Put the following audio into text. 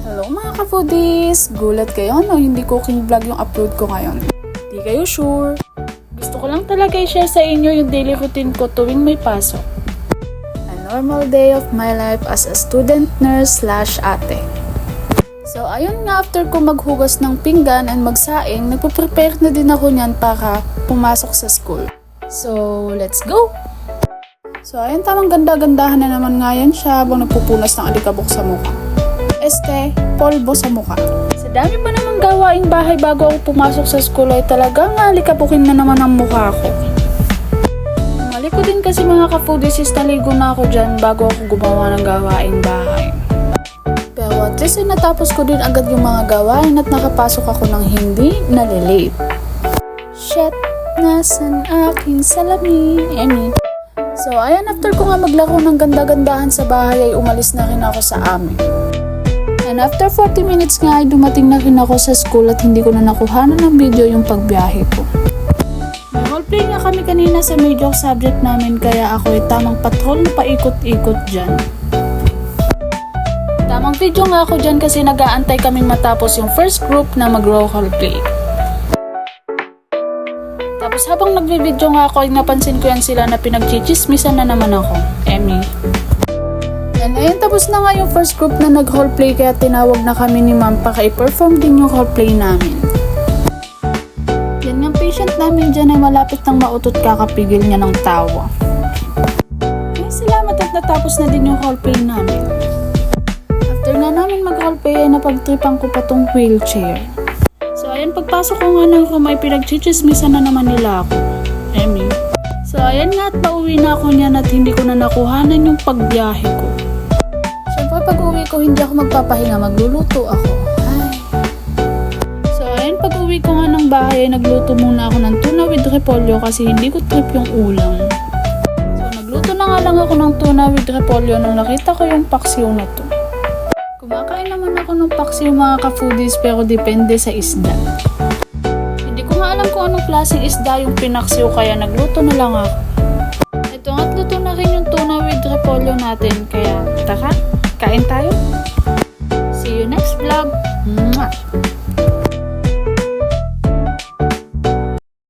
Hello mga ka-foodies! Gulat kayo no hindi cooking vlog yung upload ko ngayon. Di kayo sure? Gusto ko lang talaga i-share sa inyo yung daily routine ko tuwing may pasok. A normal day of my life as a student nurse / ate. So ayun nga, after ko maghugas ng pinggan and magsaing, nagpo-prepare na din ako niyan para pumasok sa school. So let's go! So ayun, tamang ganda-gandahan na naman nga yan siya habang nagpupunas ng alikabok sa mukha. Polvo sa mukha. Sa dami pa namang gawaing bahay bago ako pumasok sa school ay talagang alikabukin na naman ang mukha ko. Mali ko din kasi mga ka-foodies, naligo na ako dyan bago ako gumawa ng gawaing bahay. Pero at least ay natapos ko din agad yung mga gawain at nakapasok ako ng hindi nalilate. Shit, nasan aking salamin? Emmy. So ayan, after ko nga maglaro ng ganda-gandahan sa bahay ay umalis na rin ako sa amin. And after 40 minutes nga ay dumating na rin ako sa school at hindi ko na nakuhanan ng video yung pagbiyahe ko. May roleplay nga kami kanina sa major subject namin kaya ako ay tamang patrol na paikot-ikot dyan. Tamang video nga ako dyan kasi nag-aantay kaming matapos yung first group na mag-roleplay. Tapos habang nagbe-video nga ako ay napansin ko yan sila na pinagchichismisan na naman ako. Emmy. And ayun, tapos na nga yung first group na nag-roleplay kaya tinawag na kami ni ma'am para i-perform din yung roleplay namin. Yan yung patient namin dyan ay malapit nang mautot kakapigil niya ng tawa. Ay salamat at natapos na din yung roleplay namin. After nga namin mag-roleplay ay napagtripan ko pa tong wheelchair. So ayun, pagpasok ko nga ng room ay pinagchichismisan na naman nila ako. Emmy. So ayan nga at pauwi na ako niyan at hindi ko na nakuhanan yung pagbiyahe ko. Siyempre pag uwi ko hindi ako magpapahinga, magluluto ako. Ay. So ayun, pag uwi ko nga ng bahay ay nagluto muna ako ng tuna with repolyo kasi hindi ko trip yung ulam. So nagluto na nga lang ako ng tuna with repolyo nung nakita ko yung paksiw na to. Kumakain naman ako ng paksiw mga ka-foodies pero depende sa isda. Hindi ko nga alam kung anong klaseng isda yung pinaksiw kaya nagluto na lang ako. Ito nga't luto na rin yung tuna with repolyo natin kaya tara, kain tayo. See you next vlog. Mwah!